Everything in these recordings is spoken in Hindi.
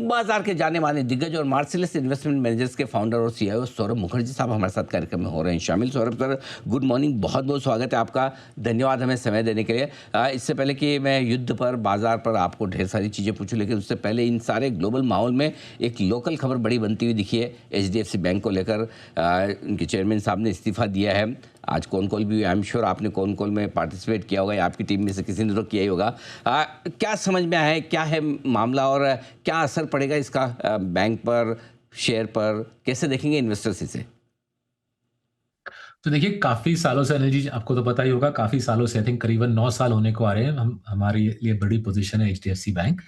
बाजार के जाने माने दिग्गज और मार्सिलस इन्वेस्टमेंट मैनेजर्स के फाउंडर और सीईओ सौरभ मुखर्जी साहब हमारे साथ कार्यक्रम में हो रहे हैं शामिल। सौरभ सर, गुड मॉर्निंग, बहुत बहुत स्वागत है आपका। धन्यवाद हमें समय देने के लिए। इससे पहले कि मैं युद्ध पर, बाजार पर आपको ढेर सारी चीज़ें पूछूं, लेकिन उससे पहले इन सारे ग्लोबल माहौल में एक लोकल खबर बड़ी बनती हुई दिखी है। एचडीएफसी बैंक को लेकर उनके चेयरमैन साहब ने इस्तीफा दिया है। आज कौन कॉल भी, आई एम श्योर आपने कौन कॉल में पार्टिसिपेट किया होगा या आपकी टीम में से किसी ने तो किया ही होगा। क्या समझ में आया है, क्या है मामला और क्या असर पड़ेगा इसका बैंक पर, शेयर पर, कैसे देखेंगे इन्वेस्टर्स इसे? तो देखिए, काफ़ी सालों से, अनिल जी आपको तो पता ही होगा, काफ़ी सालों से, आई थिंक करीबन 9 साल होने को आ रहे हैं, हमारे लिए बड़ी पोजीशन है एचडीएफसी बैंक।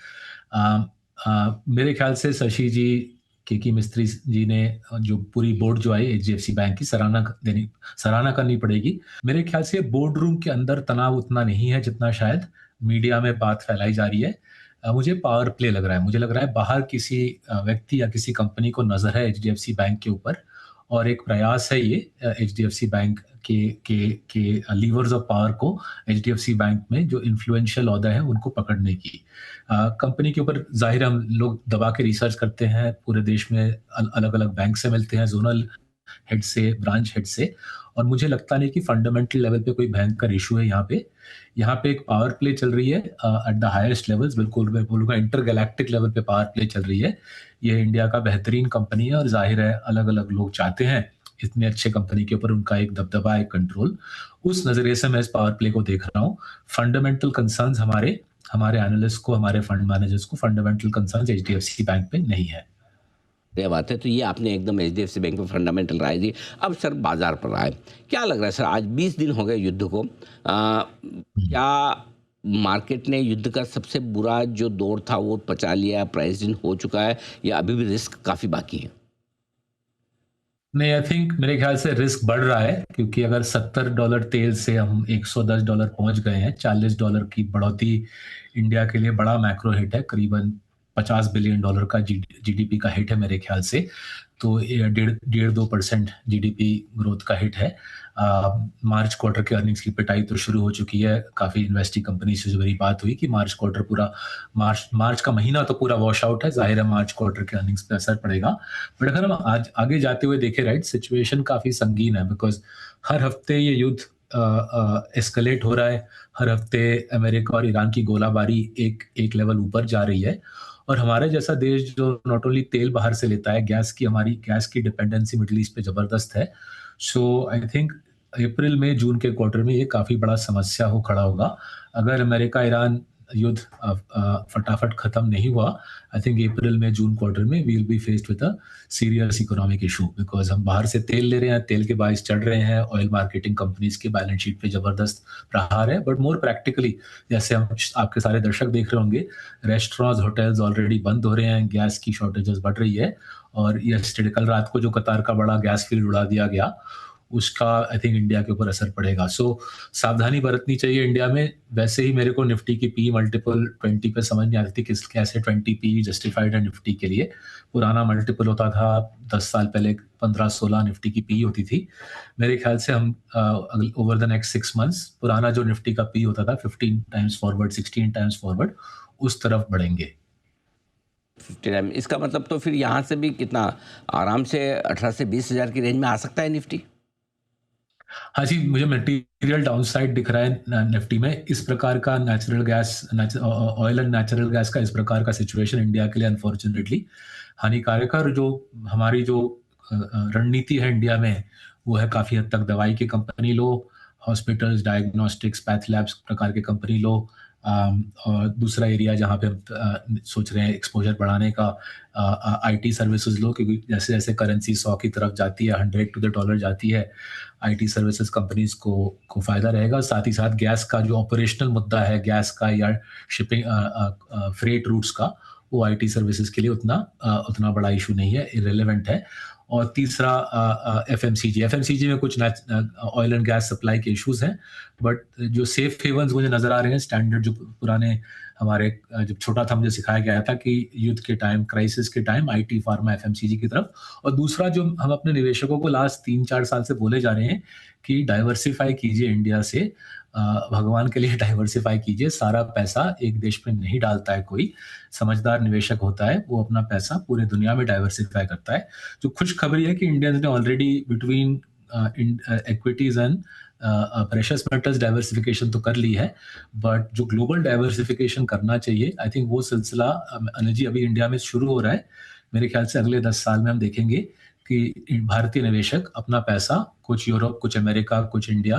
मेरे ख्याल से शशि जी, केकी मिस्त्री जी ने जो पूरी बोर्ड जो आई एचडीएफसी बैंक की, सराहना करनी पड़ेगी। मेरे ख्याल से बोर्ड रूम के अंदर तनाव उतना नहीं है जितना शायद मीडिया में बात फैलाई जा रही है। मुझे पावर प्ले लग रहा है, मुझे लग रहा है बाहर किसी व्यक्ति या किसी कंपनी को नज़र है एचडीएफसी बैंक के ऊपर, और एक प्रयास है ये एचडीएफसी बैंक के लीवर्स ऑफ पावर को एचडीएफसी बैंक में जो इन्फ्लुएंशियल ओहदा है उनको पकड़ने की। कंपनी के ऊपर ज़ाहिर हम लोग दबा के रिसर्च करते हैं, पूरे देश में अलग अलग बैंक से मिलते हैं, जोनल हेड से, ब्रांच हेड से, और मुझे लगता नहीं कि फंडामेंटल लेवल पे कोई भयंकर इशू है यहाँ पे। यहाँ पे एक पावर प्ले चल रही है एट द हाईएस्ट लेवल्स, बिल्कुल मैं बोलूँगा इंटरगैलेक्टिक लेवल पे पावर प्ले चल रही है। ये इंडिया का बेहतरीन कंपनी है और जाहिर है अलग अलग लोग चाहते हैं इतने अच्छे कंपनी के ऊपर उनका एक दबदबा, एक कंट्रोल। उस नज़रिए से मैं इस पावर प्ले को देख रहा हूँ। फंडामेंटल कंसर्न्स हमारे हमारे एनालिस्ट को, हमारे फंड मैनेजर्स को फंडामेंटल कंसर्न्स एचडीएफसी बैंक पे नहीं है। ये बात है, तो ये आपने एकदम एचडीएफसी बैंक में फंडामेंटल राय दी। अब सर बाजार पर राय क्या लग रहा है सर? आज 20 दिन हो गए युद्ध को। क्या मार्केट ने युद्ध का सबसे बुरा जो दौर था वो पचा लिया, प्राइस इन हो चुका है, या अभी भी रिस्क काफ़ी बाकी है? नहीं, आई थिंक मेरे ख्याल से रिस्क बढ़ रहा है, क्योंकि अगर $70 तेल से हम $110 पहुंच गए हैं, $40 की बढ़ोतरी इंडिया के लिए बड़ा मैक्रो हिट है, करीबन $50 बिलियन का जीडीपी का हिट है मेरे ख्याल से। तो ये 1.5-2% जीडीपी ग्रोथ का हिट है। मार्च क्वार्टर के अर्निंग्स की पिटाई तो शुरू हो चुकी है। काफ़ी इन्वेस्टिंग कंपनी से जो मेरी बात हुई कि मार्च क्वार्टर पूरा, मार्च का महीना तो पूरा वॉश आउट है, जाहिर है मार्च क्वार्टर के अर्निंग्स पे असर पड़ेगा। बट अगर हम आज आगे जाते हुए देखें, राइट, सिचुएशन काफ़ी संगीन है, बिकॉज हर हफ्ते ये युद्ध एस्केलेट हो रहा है। हर हफ्ते अमेरिका और ईरान की गोलाबारी एक लेवल ऊपर जा रही है, और हमारे जैसा देश जो नॉट ओनली तेल बाहर से लेता है, हमारी गैस की डिपेंडेंसी मिडल ईस्ट पे ज़बरदस्त है। सो आई थिंक अप्रैल में, जून के क्वार्टर में ये काफ़ी बड़ा समस्या हो खड़ा होगा। अगर अमेरिका ईरान युद्ध फटाफट खत्म नहीं हुआ, आई थिंक अप्रैल में, जून क्वार्टर में we will be faced with a serious economic issue, because हम बाहर से तेल ले रहे हैं, तेल के प्राइस चढ़ रहे हैं, ऑयल मार्केटिंग कंपनीज के बैलेंस शीट पे जबरदस्त प्रहार है। बट मोर प्रैक्टिकली, जैसे हम आपके सारे दर्शक देख रहे होंगे, रेस्टोरेंट्स, होटल्स ऑलरेडी बंद हो रहे हैं, गैस की शॉर्टेजेस बढ़ रही है, और यस्टरडे, कल रात को जो कतार का बड़ा गैस फील्ड उड़ा दिया गया, उसका आई थिंक इंडिया के ऊपर असर पड़ेगा। सो सावधानी बरतनी चाहिए इंडिया में। वैसे ही मेरे को निफ्टी की पी मल्टीपल 20 पे समझ नहीं आती थी, कैसे 20 पी जस्टिफाइड है निफ्टी के लिए। पुराना मल्टीपल होता था 10 साल पहले, 15-16 निफ्टी की पी होती थी। मेरे ख्याल से हम ओवर द नेक्स्ट 6 मंथ्स पुराना जो निफ्टी का पी होता था 15 टाइम्स फॉरवर्ड, 16 टाइम्स फॉरवर्ड, उस तरफ बढ़ेंगे। 59, इसका मतलब तो फिर यहाँ से भी कितना आराम से 18 से 20 हज़ार की रेंज में आ सकता है निफ्टी? हाँ जी, मुझे मटेरियल डाउनसाइड दिख रहा है निफ्टी में। इस प्रकार का natural gas, oil and natural gas का इस प्रकार का सिचुएशन इंडिया के लिए अनफॉर्चुनेटली हानिकारक है। और जो हमारी जो रणनीति है इंडिया में, वो है काफ़ी हद तक दवाई की कंपनी लो, हॉस्पिटल्स, डायग्नोस्टिक्स, पैथ लैब्स प्रकार के कंपनी लो। और दूसरा एरिया जहाँ पे हम सोच रहे हैं एक्सपोजर बढ़ाने का, आईटी सर्विसेज लो, क्योंकि जैसे जैसे करेंसी 100 की तरफ जाती है, 100 टू द डॉलर जाती है, आईटी सर्विसेज कंपनीज को फ़ायदा रहेगा। साथ ही साथ गैस का जो ऑपरेशनल मुद्दा है, गैस का या शिपिंग, फ्रेट रूट्स का, वो आईटी सर्विसेज के लिए उतना बड़ा इशू नहीं है, इररिलेवेंट है। और तीसरा एफएमसीजी में कुछ ऑयल एंड गैस सप्लाई के इश्यूज हैं, बट जो सेफ हेवन्स मुझे नज़र आ रहे हैं, स्टैंडर्ड जो पुराने हमारे जब छोटा था मुझे सिखाया गया था कि युद्ध के टाइम, क्राइसिस के टाइम आईटी, फार्मा, एफएमसीजी की तरफ। और दूसरा जो हम अपने निवेशकों को लास्ट 3-4 साल से बोले जा रहे हैं कि डाइवर्सिफ़ाई कीजिए इंडिया से। भगवान के लिए डाइवर्सिफ़ाई कीजिए, सारा पैसा एक देश में नहीं डालता है कोई। समझदार निवेशक होता है, वो अपना पैसा पूरे दुनिया में डाइवर्सिफ़ाई करता है। जो खुशखबरी है कि इंडियंस ने already between equities and precious metals diversification तो कर ली है, बट जो ग्लोबल डाइवर्सिफिकेशन करना चाहिए, आई थिंक वो सिलसिला अनिल जी अभी इंडिया में शुरू हो रहा है। मेरे ख्याल से अगले 10 साल में हम देखेंगे कि भारतीय निवेशक अपना पैसा कुछ यूरोप, कुछ अमेरिका, कुछ इंडिया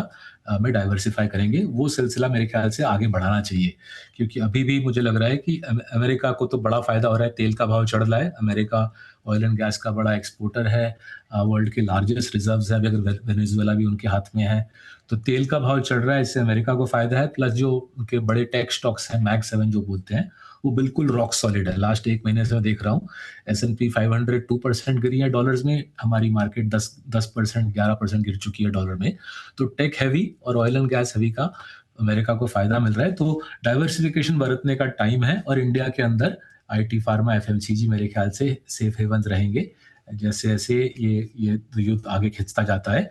में डाइवर्सिफाई करेंगे। वो सिलसिला मेरे ख्याल से आगे बढ़ाना चाहिए, क्योंकि अभी भी मुझे लग रहा है कि अमेरिका को तो बड़ा फ़ायदा हो रहा है, तेल का भाव चढ़ रहा है। अमेरिका ऑयल एंड गैस का बड़ा एक्सपोर्टर है, वर्ल्ड के लार्जेस्ट रिजर्व्स हैं, अगर वेनेजुएला भी उनके हाथ में है। तो तेल का भाव चढ़ रहा है, इससे अमेरिका को फ़ायदा है, प्लस जो उनके बड़े टेक स्टॉक्स हैं, मैग 7 जो बोलते हैं, वो बिल्कुल रॉक सॉलिड है। लास्ट 1 महीने से मैं देख रहा हूँ, S&P 500 2% गिरी है डॉलर्स में, हमारी मार्केट 10%, 11% गिर चुकी है डॉलर में। तो टेक हैवी और ऑयल एंड गैस हैवी का अमेरिका को फ़ायदा मिल रहा है। तो डाइवर्सिफिकेशन बरतने का टाइम है, और इंडिया के अंदर आईटी, फार्मा, एफएमसीजी मेरे ख्याल से सेफ हेवन्स रहेंगे, जैसे-जैसे ये युद्ध आगे खिंचता जाता है।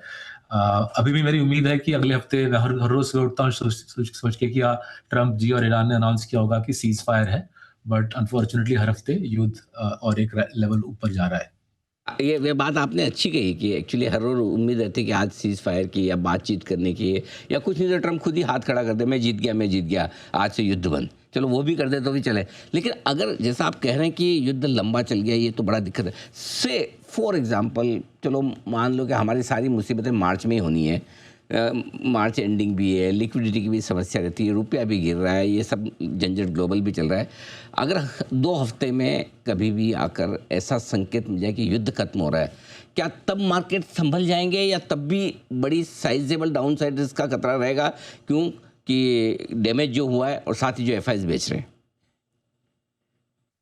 अभी भी मेरी उम्मीद है कि अगले हफ्ते मैं हर रोज़ सुबह उठता हूँ सोच के कि ट्रम्प जी और ईरान ने अनाउंस किया होगा कि सीज़ फायर है, बट अनफॉर्चुनेटली हर हफ्ते युद्ध और एक लेवल ऊपर जा रहा है। ये बात आपने अच्छी कही कि एक्चुअली हर रोज़ उम्मीद रहती है कि आज सीज़ फायर की या बातचीत करने की, या कुछ नहीं तो ट्रम्प खुद ही हाथ खड़ा कर दे, मैं जीत गया, आज से युद्ध बंद। चलो वो भी कर दे तो भी चले। लेकिन अगर जैसा आप कह रहे हैं कि युद्ध लंबा चल गया, ये तो बड़ा दिक्कत है। से फॉर एग्ज़ाम्पल चलो मान लो कि हमारी सारी मुसीबतें मार्च में ही होनी है, मार्च एंडिंग भी है, लिक्विडिटी की भी समस्या रहती है, रुपया भी गिर रहा है, ये सब झंझट ग्लोबल भी चल रहा है। अगर 2 हफ्ते में कभी भी आकर ऐसा संकेत मिल जाए कि युद्ध खत्म हो रहा है, क्या तब मार्केट संभल जाएंगे, या तब भी बड़ी साइजेबल डाउन साइड रिस्क का खतरा रहेगा, क्यों कि डैमेज जो हुआ है और साथ ही जो एफआईज बेच रहे हैं?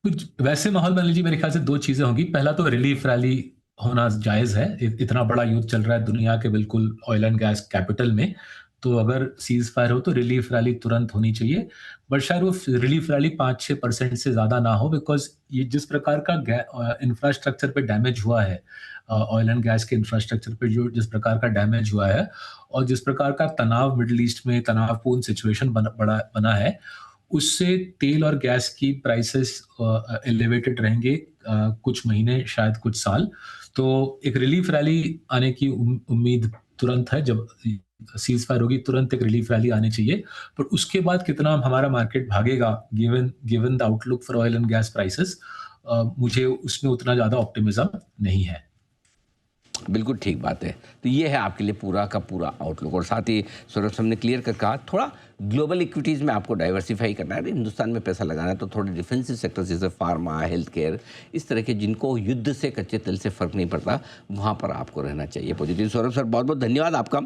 कुछ वैसे माहौल में लीजिए, मेरे ख्याल से 2 चीज़ें होंगी। पहला तो रिलीफ रैली होना जायज़ है। इतना बड़ा युद्ध चल रहा है दुनिया के बिल्कुल ऑयल एंड गैस कैपिटल में, तो अगर सीज़ फायर हो तो रिलीफ रैली तुरंत होनी चाहिए। बट शायद वो रिलीफ रैली 5-6% से ज़्यादा ना हो, बिकॉज़ ये जिस प्रकार का इंफ्रास्ट्रक्चर पे डैमेज हुआ है, ऑयल एंड गैस के इंफ्रास्ट्रक्चर पे जो जिस प्रकार का डैमेज हुआ है, और जिस प्रकार का तनाव मिडल ईस्ट में तनावपूर्ण सिचुएशन बना है, उससे तेल और गैस की प्राइसेस एलिवेटेड रहेंगे कुछ महीने, शायद कुछ साल। तो एक रिलीफ रैली आने की उम्मीद तुरंत है। जब सीज़ फायर होगी तुरंत एक रिलीफ रैली आनी चाहिए। पर उसके बाद कितना हमारा मार्केट भागेगा, given the outlook for oil and gas prices, मुझे उसमें उतना ज़्यादा ऑप्टिमिज्म नहीं है। बिल्कुल ठीक बात है। तो ये है आपके लिए पूरा का पूरा आउटलुक, और साथ ही सौरभ साहब ने क्लियर कर कहा थोड़ा ग्लोबल इक्विटीज़ में आपको डाइवर्सिफाई करना है, हिंदुस्तान में पैसा लगाना है तो थोड़े डिफेंसिव सेक्टर्स जैसे फार्मा, हेल्थ केयर, इस तरह के जिनको युद्ध से, कच्चे तेल से फ़र्क नहीं पड़ता, वहाँ पर आपको रहना चाहिए पॉजिटिव। सौरभ सर बहुत बहुत धन्यवाद आपका।